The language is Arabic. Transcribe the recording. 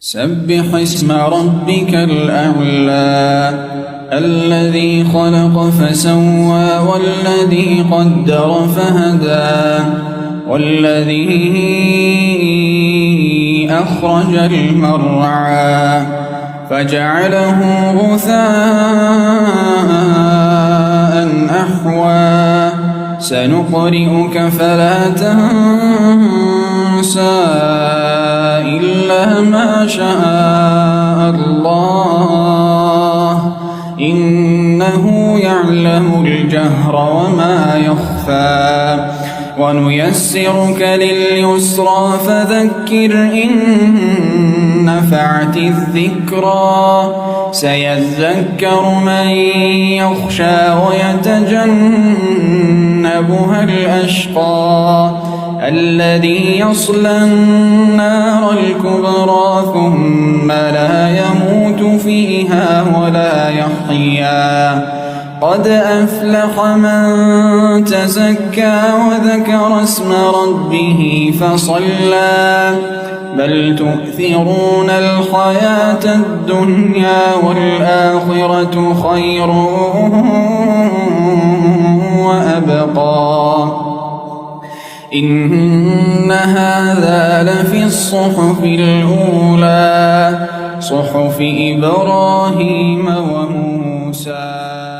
سبح اسم ربك الأعلى الذي خلق فسوى والذي قدر فهدى والذي أخرج المرعى فجعله غثاء أحوى سنقرئك فلا تنسى إلا ما شاء الله إنه يعلم الجهر وما يخفى ونيسرك لليسرى فذكر إن نفعت الذكرى سيذكر من يخشى ويتجنبها الأشقى الذي يصلى النار الكبرى ثم لا يموت فيها ولا يحيا قد أفلح من تزكى وذكر اسم ربه فصلى بل تؤثرون الحياة الدنيا والآخرة خير وأبقى إن هذا لفي الصحف الأولى صحف إبراهيم وموسى.